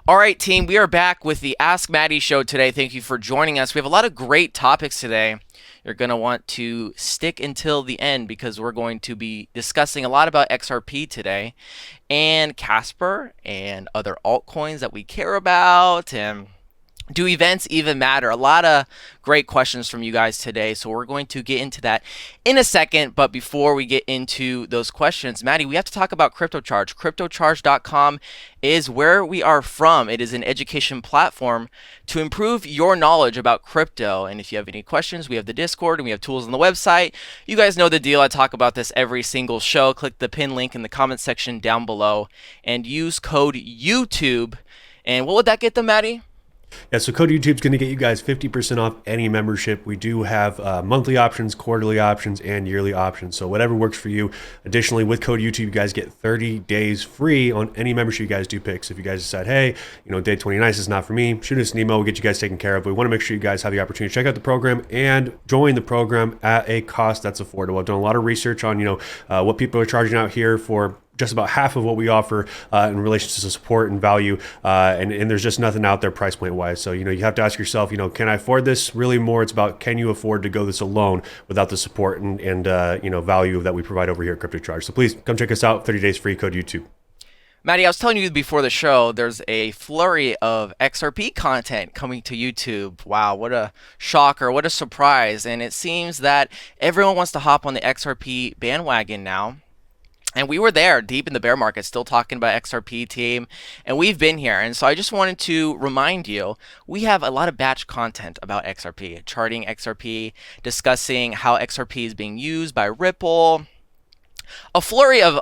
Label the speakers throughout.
Speaker 1: All right, team, we are back with the Ask Maddie show today. Thank you for joining us. We have a lot of great topics today. You're going to want to stick until the end because we're going to be discussing a lot about XRP today and Casper and other altcoins that we care about, and do events even matter? A lot of great questions from you guys today, so we're going to get into that in a second. But before we get into those questions, Maddie, we have to talk about CryptoCharge. CryptoCharge.com is where we are from. It is an education platform to improve your knowledge about crypto. And if you have any questions, we have the Discord and we have tools on the website. You guys know the deal. I talk about this every single show. Click the pin link in the comment section down below and use code YouTube. And what would that get them, Maddie?
Speaker 2: Yeah, so Code YouTube is going to get you guys 50% off any membership. We do have monthly options, quarterly options, and yearly options. So whatever works for you. Additionally, with Code YouTube, you guys get 30 days free on any membership you guys do pick. So if you guys decide, hey, day 29 is not for me, shoot us an email. We'll get you guys taken care of. But we want to make sure you guys have the opportunity to check out the program and join the program at a cost that's affordable. I've done a lot of research on, what people are charging out here for just about half of what we offer in relation to support and value, and there's just nothing out there price point wise. So you have to ask yourself, can I afford this? Really, more it's about, can you afford to go this alone without the support and value that we provide over here at CryptoCharge? So please come check us out. 30 days free. Code YouTube.
Speaker 1: Maddie, I was telling you before the show, there's a flurry of XRP content coming to YouTube. Wow, what a shocker, what a surprise. And it seems that everyone wants to hop on the XRP bandwagon now. And we were there deep in the bear market, still talking about XRP, team, and we've been here. And so I just wanted to remind you, we have a lot of batch content about XRP, charting XRP, discussing how XRP is being used by Ripple, a flurry of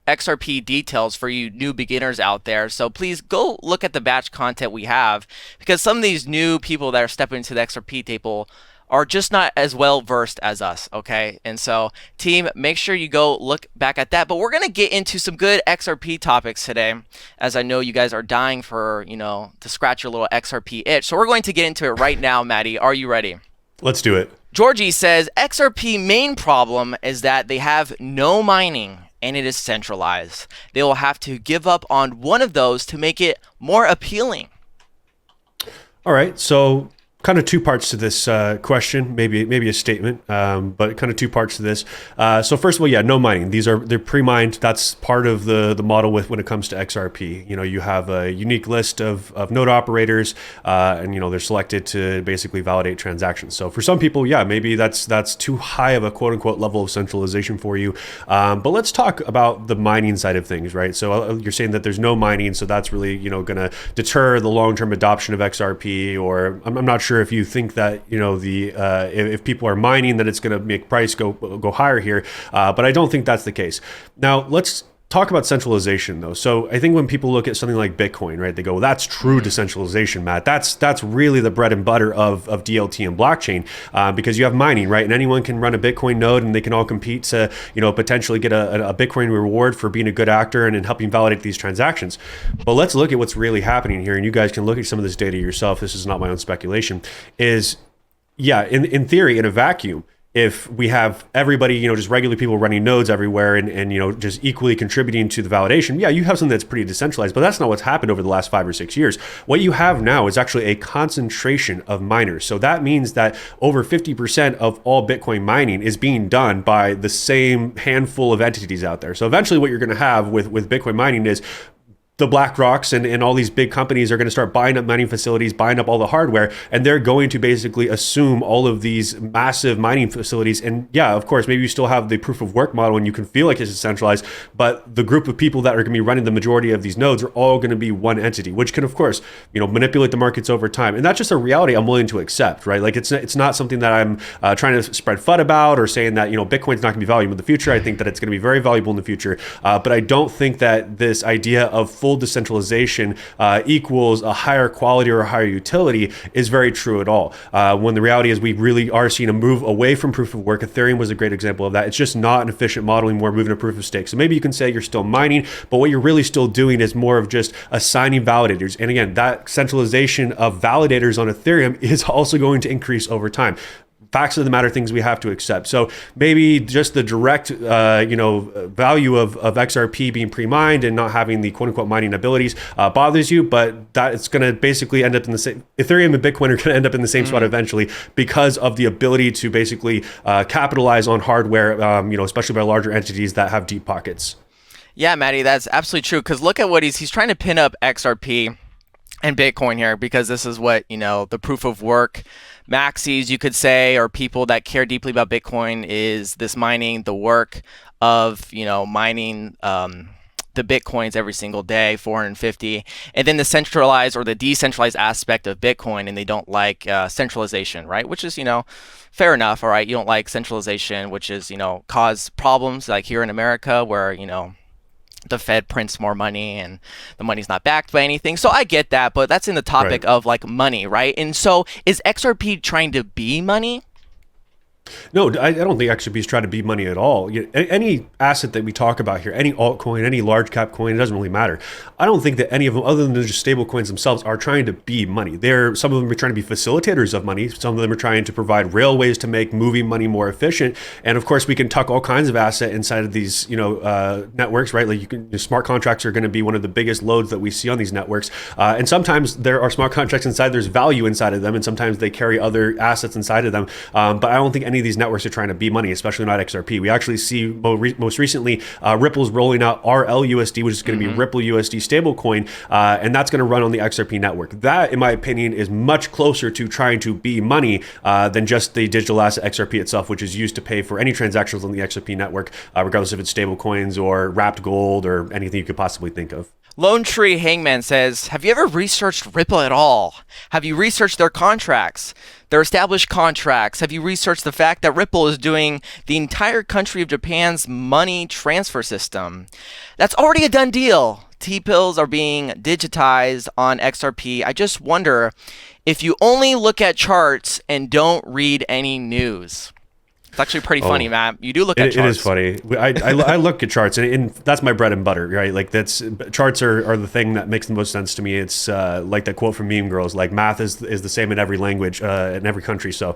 Speaker 1: XRP details for you new beginners out there. So please go look at the batch content we have, because some of these new people that are stepping into the XRP table are just not as well versed as us, okay? And so, team, make sure you go look back at that. But we're gonna get into some good XRP topics today, as I know you guys are dying for, to scratch your little XRP itch. So we're going to get into it right now, Maddie. Are you ready?
Speaker 2: Let's do it.
Speaker 1: Georgie says, XRP main problem is that they have no mining and it is centralized. They will have to give up on one of those to make it more appealing.
Speaker 2: All right, so kind of two parts to this question, maybe a statement, but kind of two parts to this. So first of all, yeah, no mining. They're pre-mined. That's part of the model when it comes to XRP. You have a unique list of node operators, and they're selected to basically validate transactions. So for some people, yeah, maybe that's too high of a quote unquote level of centralization for you. But let's talk about the mining side of things, right? So you're saying that there's no mining, so that's really going to deter the long-term adoption of XRP, or I'm not sure if you think that if people are mining that it's going to make price go higher here, but I don't think that's the case. Now let's talk about centralization though. So I think when people look at something like Bitcoin, right, they go, well, that's true decentralization, Matt. That's really the bread and butter of DLT and blockchain, because you have mining, right, and anyone can run a Bitcoin node and they can all compete to potentially get a Bitcoin reward for being a good actor and in helping validate these transactions. But let's look at what's really happening here, and you guys can look at some of this data yourself. This is not my own speculation. In theory, in a vacuum, if we have everybody, just regular people running nodes everywhere and just equally contributing to the validation, yeah, you have something that's pretty decentralized, but that's not what's happened over the last 5 or 6 years. What you have now is actually a concentration of miners. So that means that over 50% of all Bitcoin mining is being done by the same handful of entities out there. So eventually what you're going to have with Bitcoin mining is the BlackRocks and all these big companies are going to start buying up mining facilities, buying up all the hardware, and they're going to basically assume all of these massive mining facilities. And yeah, of course, maybe you still have the proof of work model and you can feel like it's decentralized, but the group of people that are going to be running the majority of these nodes are all going to be one entity, which can, of course, manipulate the markets over time. And that's just a reality I'm willing to accept, right? Like it's not something that I'm trying to spread FUD about or saying that, Bitcoin's not going to be valuable in the future. I think that it's going to be very valuable in the future. But I don't think that this idea of full decentralization equals a higher quality or a higher utility is very true at all. When the reality is we really are seeing a move away from proof of work. Ethereum was a great example of that. It's just not an efficient model anymore, moving to proof of stake. So maybe you can say you're still mining, but what you're really still doing is more of just assigning validators. And again, that centralization of validators on Ethereum is also going to increase over time. facts of the matter, things we have to accept. So maybe just the direct, value of XRP being pre-mined and not having the quote unquote mining abilities bothers you, but that it's going to basically end up in the same. Ethereum and Bitcoin are going to end up in the same spot eventually because of the ability to basically capitalize on hardware, especially by larger entities that have deep pockets.
Speaker 1: Yeah, Maddie, that's absolutely true. Because look at what he's trying to pin up XRP and Bitcoin here, because this is what, the proof of work maxis, you could say, or people that care deeply about Bitcoin, is this mining, the work of, mining the Bitcoins every single day, 450, and then the centralized or the decentralized aspect of Bitcoin, and they don't like centralization, right? Which is, fair enough, all right? You don't like centralization, which is, cause problems like here in America where, the Fed prints more money and the money's not backed by anything. So I get that, but that's in the topic of like money, right? And so is XRP trying to be money?
Speaker 2: No, I don't think XRP is trying to be money at all. Any asset that we talk about here, any altcoin, any large cap coin, it doesn't really matter. I don't think that any of them, other than just stable coins themselves, are trying to be money. Some of them are trying to be facilitators of money. Some of them are trying to provide railways to make moving money more efficient. And of course, we can tuck all kinds of asset inside of these, networks, right? Like smart contracts are going to be one of the biggest loads that we see on these networks. And sometimes there are smart contracts inside. There's value inside of them, and sometimes they carry other assets inside of them. But I don't think any of these networks are trying to be money, especially not XRP. We actually see most recently Ripple's rolling out RLUSD, which is going to be Ripple USD stablecoin, and that's going to run on the XRP network. That, in my opinion, is much closer to trying to be money than just the digital asset XRP itself, which is used to pay for any transactions on the XRP network, regardless if it's stablecoins or wrapped gold or anything you could possibly think of.
Speaker 1: Lone Tree Hangman says, have you ever researched Ripple at all? Have you researched their contracts, their established contracts? Have you researched the fact that Ripple is doing the entire country of Japan's money transfer system? That's already a done deal. T-bills are being digitized on XRP. I just wonder if you only look at charts and don't read any news. It's actually pretty funny, Matt. You do look at charts.
Speaker 2: It is funny. I look at charts, and that's my bread and butter, right? Like charts are the thing that makes the most sense to me. It's like that quote from Meme Girls, like math is the same in every language, in every country. So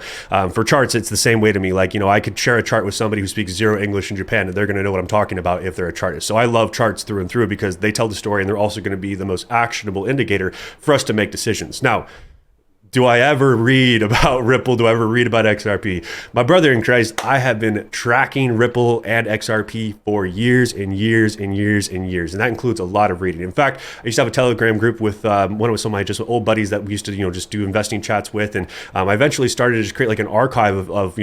Speaker 2: for charts, it's the same way to me. Like, I could share a chart with somebody who speaks zero English in Japan, and they're going to know what I'm talking about if they're a chartist. So I love charts through and through because they tell the story, and they're also going to be the most actionable indicator for us to make decisions. Now, do I ever read about Ripple? Do I ever read about XRP? My brother in Christ, I have been tracking Ripple and XRP for years and years and years and years. And that includes a lot of reading. In fact, I used to have a Telegram group with one of some of my just old buddies that we used to, just do investing chats with. And I eventually started to just create like an archive of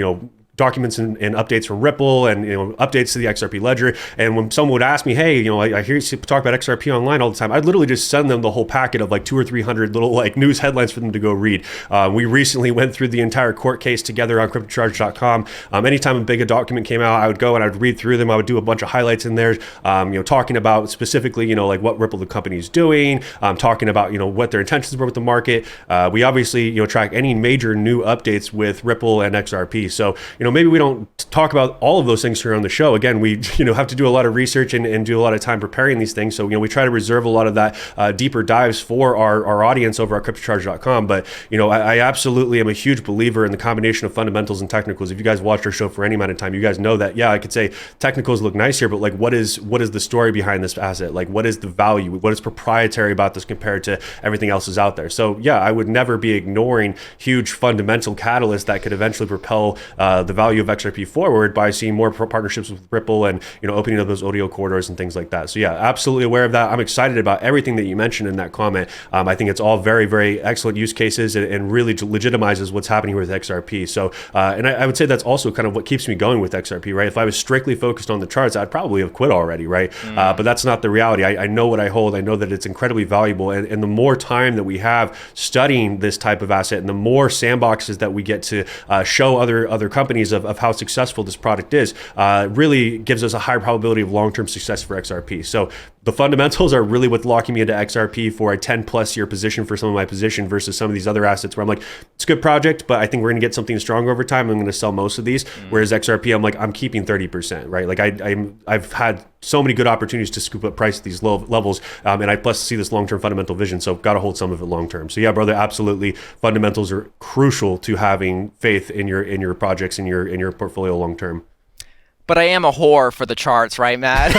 Speaker 2: documents and updates from Ripple and updates to the XRP ledger. And when someone would ask me, hey, I hear you talk about XRP online all the time, I'd literally just send them the whole packet of like 200 or 300 little like news headlines for them to go read. We recently went through the entire court case together on cryptocharge.com. Anytime a big document came out, I would go and I'd read through them. I would do a bunch of highlights in there, talking about specifically, like what Ripple the company is doing, talking about, what their intentions were with the market. We obviously, track any major new updates with Ripple and XRP. So, maybe we don't talk about all of those things here on the show. Again, we have to do a lot of research and do a lot of time preparing these things. So we try to reserve a lot of that deeper dives for our audience over at cryptocharge.com. But I absolutely am a huge believer in the combination of fundamentals and technicals. If you guys watched our show for any amount of time, you guys know that I could say technicals look nice here, but like what is the story behind this asset? Like what is the value? What is proprietary about this compared to everything else is out there? So I would never be ignoring huge fundamental catalysts that could eventually propel the value of XRP forward by seeing more partnerships with Ripple and opening up those ODO corridors and things like that. So absolutely aware of that. I'm excited about everything that you mentioned in that comment. I think it's all very, very excellent use cases and really legitimizes what's happening with XRP. So and I would say that's also kind of what keeps me going with XRP, right? If I was strictly focused on the charts, I'd probably have quit already, right? But that's not the reality. I know what I hold. I know that it's incredibly valuable, and the more time that we have studying this type of asset, and the more sandboxes that we get to show other companies of how successful this product is, really gives us a high probability of long-term success for XRP. So the fundamentals are really what's locking me into XRP for a 10 plus year position for some of my position versus some of these other assets where I'm like, it's a good project, but I think we're going to get something stronger over time. I'm going to sell most of these. Whereas XRP, I'm like, I'm keeping 30%, right? Like I've had so many good opportunities to scoop up price at these low levels. And I plus see this long-term fundamental vision. So got to hold some of it long-term. So yeah, brother, absolutely. Fundamentals are crucial to having faith in your projects, in your portfolio long-term.
Speaker 1: But I am a whore for the charts, right, Matt?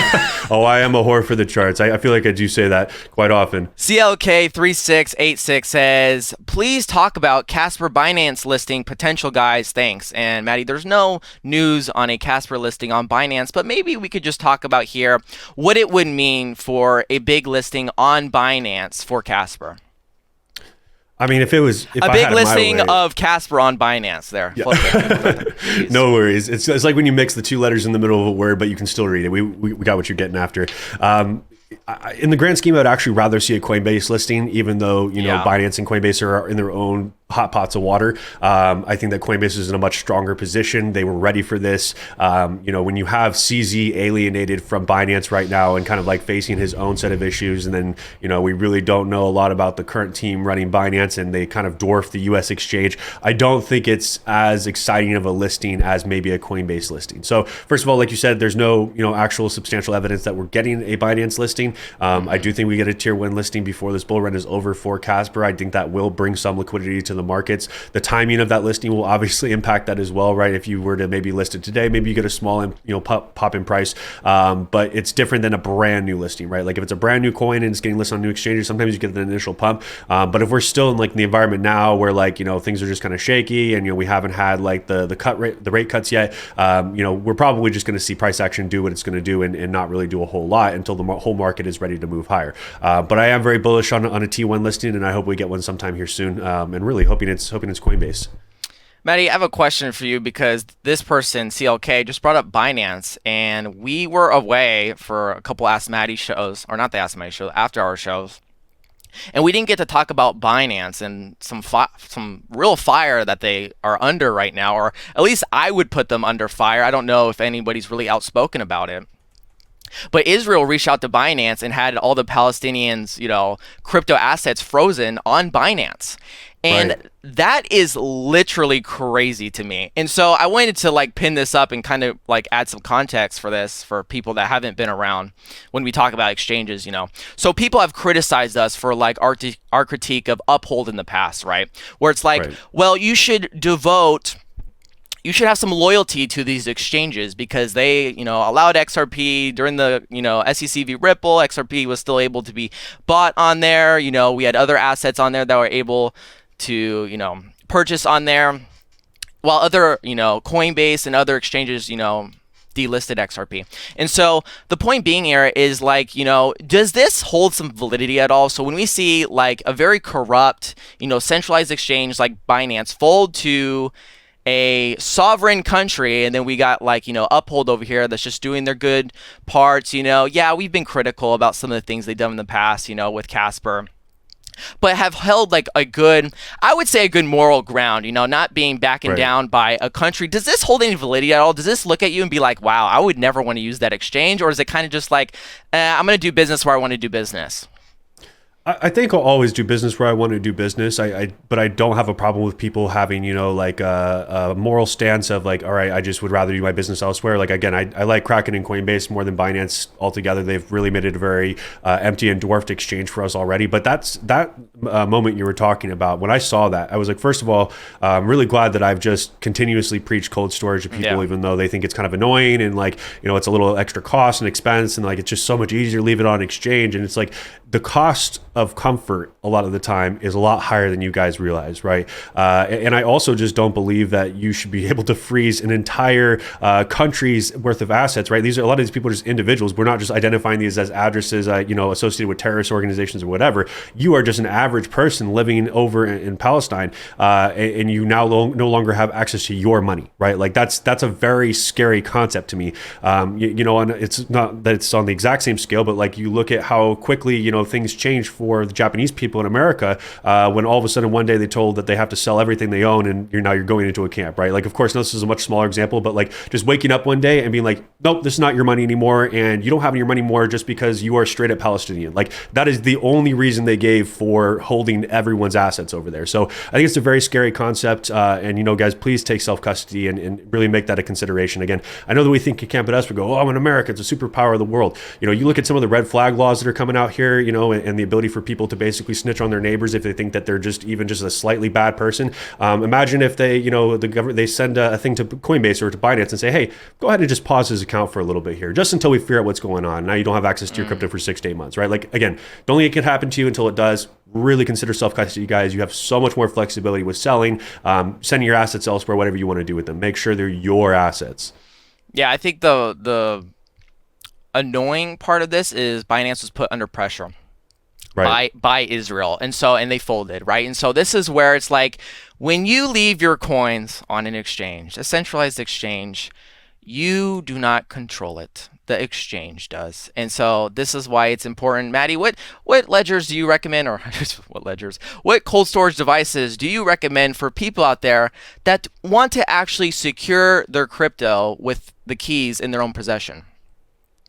Speaker 2: Oh, I am a whore for the charts. I feel like I do say that quite often.
Speaker 1: CLK3686 says, please talk about Casper Binance listing potential, guys. Thanks. And Maddie, there's no news on a Casper listing on Binance, but maybe we could just talk about here what it would mean for a big listing on Binance for Casper.
Speaker 2: I mean, if
Speaker 1: a
Speaker 2: I
Speaker 1: big
Speaker 2: had
Speaker 1: listing
Speaker 2: my way,
Speaker 1: of Casper on Binance there.
Speaker 2: Yeah. No worries. It's like when you mix the two letters in the middle of a word, but you can still read it. We got what you're getting after. In the grand scheme, I'd actually rather see a Coinbase listing, even though, Binance and Coinbase are in their own hot pots of water. I think that Coinbase is in a much stronger position. They were ready for this. When you have CZ alienated from Binance right now and kind of like facing his own set of issues, and then, we really don't know a lot about the current team running Binance, and they kind of dwarf the US exchange. I don't think it's as exciting of a listing as maybe a Coinbase listing. So first of all, like you said, there's no, actual substantial evidence that we're getting a Binance listing. I do think we get a tier 1 listing before this bull run is over for Casper. I think that will bring some liquidity to the markets. The timing of that listing will obviously impact that as well, right? If you were to maybe list it today, maybe you get a small, pop in price, but it's different than a brand new listing, right? Like if it's a brand new coin and it's getting listed on new exchanges, sometimes you get an initial pump. But if we're still in like the environment now where things are just kind of shaky and we haven't had like the rate cuts yet, we're probably just going to see price action do what it's going to do and not really do a whole lot until the whole market is ready to move higher. But I am very bullish on a T1 listing, and I hope we get one sometime here soon. And really hoping it's Coinbase.
Speaker 1: Maddie, I have a question for you because this person, CLK, just brought up Binance, and we were away for a couple Ask Maddie shows, or not the Ask Maddie show, after our shows. And we didn't get to talk about Binance and some real fire that they are under right now, or at least I would put them under fire. I don't know if anybody's really outspoken about it. But Israel reached out to Binance and had all the Palestinians, crypto assets frozen on Binance. And that is literally crazy to me. And so I wanted to pin this up and kind of add some context for this for people that haven't been around when we talk about exchanges, So people have criticized us for our critique of Uphold in the past, right? Where it's well, you should have some loyalty to these exchanges because they, allowed XRP during the, SEC v Ripple. XRP was still able to be bought on there. We had other assets on there that were able to, purchase on there, while other, Coinbase and other exchanges, delisted XRP. And so the point being here is does this hold some validity at all? So when we see a very corrupt, centralized exchange like Binance fold to a sovereign country, and then we got Uphold over here that's just doing their good parts, yeah, we've been critical about some of the things they've done in the past, with Casper, but have held a good moral ground, not being backed down by a country. Does this hold any validity at all? Does this look at you and be like, wow, I would never want to use that exchange? Or is it kind of just I'm going to do business where I want to do business?
Speaker 2: I think I'll always do business where I want to do business. But I don't have a problem with people having, a moral stance of all right, I just would rather do my business elsewhere. Again, I like Kraken and Coinbase more than Binance altogether. They've really made it a very empty and dwarfed exchange for us already. But that moment you were talking about, when I saw that, I was like, first of all, I'm really glad that I've just continuously preached cold storage to people, even though they think it's kind of annoying and it's a little extra cost and expense and it's just so much easier to leave it on exchange. And it's the cost of comfort a lot of the time is a lot higher than you guys realize, right? And I also just don't believe that you should be able to freeze an entire country's worth of assets, right? A lot of these people are just individuals. We're not just identifying these as addresses, associated with terrorist organizations or whatever. You are just an average average person living over in Palestine, and you now no longer have access to your money, right? Like that's a very scary concept to me. And it's not that it's on the exact same scale, but like you look at how quickly things change for the Japanese people in America when all of a sudden one day they told that they have to sell everything they own, and you're going into a camp, right? Like, of course, this is a much smaller example, but like just waking up one day and being like, nope, this is not your money anymore, and you don't have your money more just because you are straight up Palestinian. Like that is the only reason they gave for holding everyone's assets over there. So I think it's a very scary concept. And guys, please take self-custody and really make that a consideration. Again, I know that we think you camp at us, we go, oh, I'm in America, it's a superpower of the world. You look at some of the red flag laws that are coming out here, and the ability for people to basically snitch on their neighbors if they think that they're just a slightly bad person. Imagine if they, the government, they send a thing to Coinbase or to Binance and say, hey, go ahead and just pause his account for a little bit here, just until we figure out what's going on. Now you don't have access to your crypto for 6 to 8 months, right? Like, again, don't think it can happen to you until it does. Really consider self-custody, guys. You have so much more flexibility with selling, sending your assets elsewhere, whatever you want to do with them. Make sure they're your assets.
Speaker 1: Yeah, I think the annoying part of this is Binance was put under pressure
Speaker 2: Right.
Speaker 1: by Israel, and they folded, right? And so this is where it's like when you leave your coins on an exchange, a centralized exchange, you do not control it. The exchange does. And so this is why it's important. Maddie, what ledgers do you recommend, or what cold storage devices do you recommend for people out there that want to actually secure their crypto with the keys in their own possession?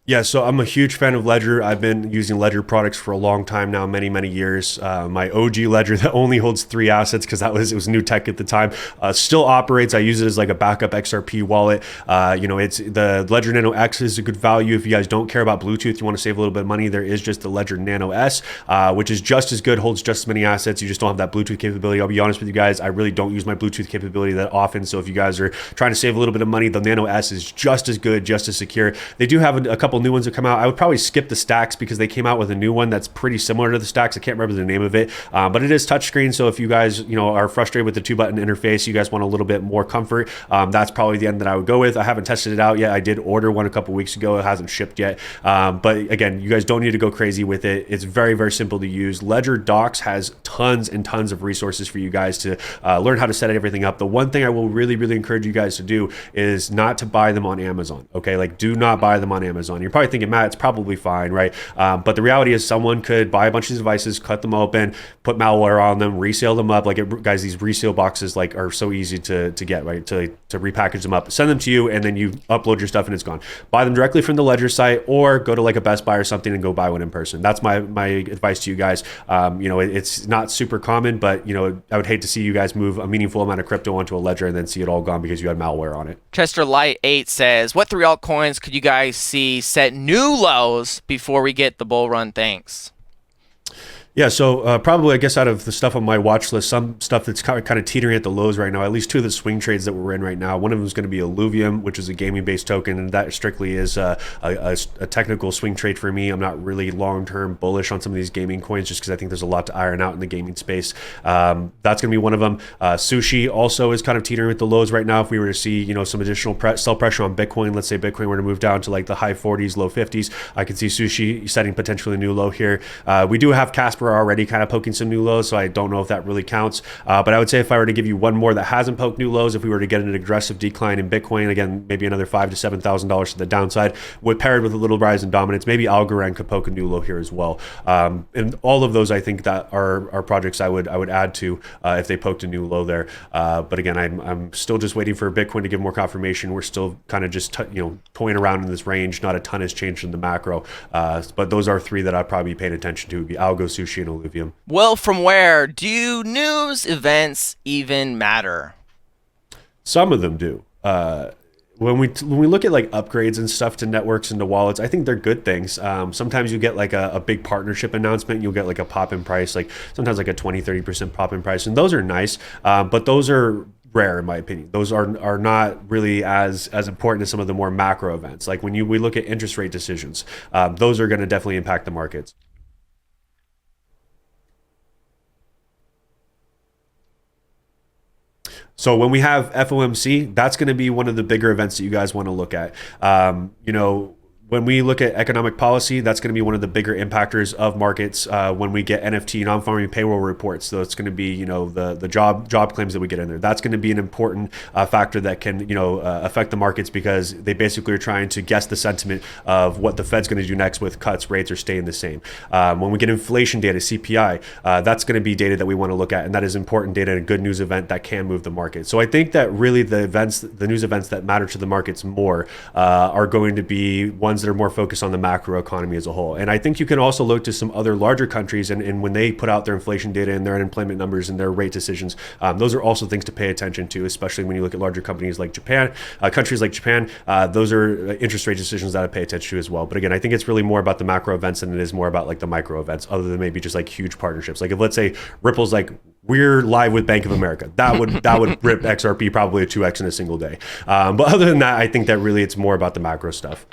Speaker 2: Yeah, so I'm a huge fan of Ledger. I've been using Ledger products for a long time now, many, many years. My OG Ledger that only holds 3 assets because it was new tech at the time, still operates. I use it as like a backup XRP wallet. It's the Ledger Nano X is a good value. If you guys don't care about Bluetooth, you want to save a little bit of money, there is just the Ledger Nano S, which is just as good, holds just as many assets. You just don't have that Bluetooth capability. I'll be honest with you guys, I really don't use my Bluetooth capability that often. So if you guys are trying to save a little bit of money, the Nano S is just as good, just as secure. They do have a couple new ones that come out. I would probably skip the Stacks because they came out with a new one that's pretty similar to the Stacks. I can't remember the name of it, but it is touchscreen. So if you guys are frustrated with the 2-button interface, you guys want a little bit more comfort, that's probably the end that I would go with. I haven't tested it out yet. I did order one a couple weeks ago. It hasn't shipped yet, but again, you guys don't need to go crazy with it. It's very, very simple to use. Ledger Docs has tons and tons of resources for you guys to learn how to set everything up. The one thing I will really, really encourage you guys to do is not to buy them on Amazon. Okay, like do not buy them on Amazon. You're probably thinking, Matt, it's probably fine, right? But the reality is someone could buy a bunch of these devices, cut them open, put malware on them, resale them up. Guys, these resale boxes are so easy to get, right? To repackage them up, send them to you, and then you upload your stuff and it's gone. Buy them directly from the Ledger site, or go to like a Best Buy or something and go buy one in person. That's my advice to you guys. It's not super common, but I would hate to see you guys move a meaningful amount of crypto onto a Ledger and then see it all gone because you had malware on it.
Speaker 1: Chester Light 8 says, what 3 altcoins could you guys see set new lows before we get the bull run? Thanks.
Speaker 2: Yeah, so probably, I guess, out of the stuff on my watch list, some stuff that's kind of teetering at the lows right now, at least 2 of the swing trades that we're in right now. One of them is going to be Illuvium, which is a gaming-based token, and that strictly is a technical swing trade for me. I'm not really long-term bullish on some of these gaming coins just because I think there's a lot to iron out in the gaming space. That's going to be one of them. Sushi also is kind of teetering at the lows right now. If we were to see, some additional sell pressure on Bitcoin, let's say Bitcoin were to move down to like the high 40s, low 50s, I could see Sushi setting potentially a new low here. We do have Casper already kind of poking some new lows, so I don't know if that really counts. But I would say if I were to give you one more that hasn't poked new lows, if we were to get an aggressive decline in Bitcoin, again, maybe another $5,000 to $7,000 to the downside, paired with a little rise in dominance, maybe Algorand could poke a new low here as well. And all of those, I think that are projects I would add to if they poked a new low there. But again, I'm still just waiting for Bitcoin to give more confirmation. We're still kind of just toying around in this range. Not a ton has changed in the macro, but those are 3 that I'd probably be paying attention to: would be Algo, Sushi, and Illuvium.
Speaker 1: Well, from where do news events even matter?
Speaker 2: Some of them do. When we look at like upgrades and stuff to networks and to wallets, I think they're good things. Sometimes you get like a big partnership announcement, you'll get like a pop in price, like sometimes like a 20-30% pop in price, and those are nice, but those are rare in my opinion. Those are not really as important as some of the more macro events. Like when we look at interest rate decisions, those are going to definitely impact the markets. So when we have FOMC, that's going to be one of the bigger events that you guys want to look at. when we look at economic policy, that's going to be one of the bigger impactors of markets when we get NFT non-farming payroll reports. So it's going to be, the job claims that we get in there. That's going to be an important factor that can, affect the markets, because they basically are trying to guess the sentiment of what the Fed's going to do next with cuts, rates, or staying the same. When we get inflation data, CPI, that's going to be data that we want to look at, and that is important data and a good news event that can move the market. So I think that really the news events that matter to the markets more are going to be ones that are more focused on the macro economy as a whole. And I think you can also look to some other larger countries, and when they put out their inflation data and their unemployment numbers and their rate decisions, those are also things to pay attention to, especially when you look at larger companies like Japan, countries like Japan. Those are interest rate decisions that I pay attention to as well. But again, I think it's really more about the macro events than it is more about like the micro events, other than maybe just like huge partnerships. Like if, let's say, Ripple's like, we're live with Bank of America, that would rip XRP probably a 2x in a single day. But other than that, I think that really it's more about the macro stuff.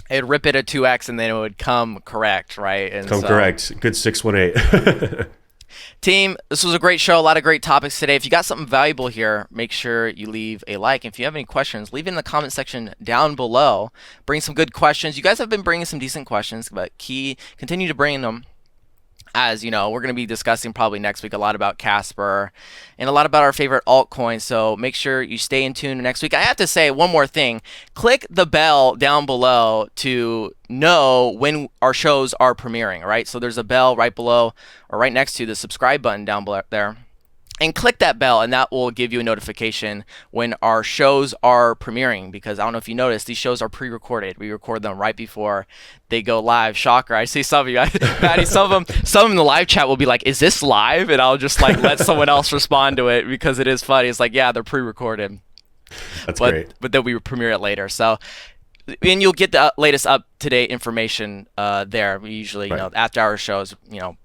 Speaker 1: It'd rip it at 2x and then it would come correct, right? And
Speaker 2: correct. Good 618.
Speaker 1: Team, this was a great show. A lot of great topics today. If you got something valuable here, make sure you leave a like. If you have any questions, leave it in the comment section down below. Bring some good questions. You guys have been bringing some decent questions, but continue to bring them. As you know, we're going to be discussing probably next week a lot about Casper and a lot about our favorite altcoins. So make sure you stay in tune next week. I have to say one more thing. Click the bell down below to know when our shows are premiering, right? So there's a bell right below or right next to the subscribe button down below there. And click that bell, and that will give you a notification when our shows are premiering, because I don't know if you noticed, these shows are pre-recorded. We record them right before they go live. Shocker. I see some of you, Patty, some of them in the live chat will be like, is this live? And I'll just like let someone else respond to it because it is funny. It's like, yeah, they're pre-recorded.
Speaker 2: That's great.
Speaker 1: But then we premiere it later. So, and you'll get the latest up-to-date information there. We usually, after our shows,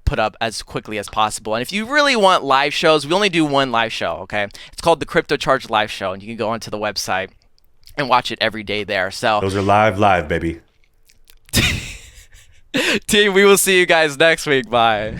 Speaker 1: put up as quickly as possible. And if you really want live shows, we only do one live show, okay? It's called the Crypto Charge Live Show, and you can go onto the website and watch it every day there. So
Speaker 2: those are live, baby.
Speaker 1: Team, we will see you guys next week. Bye.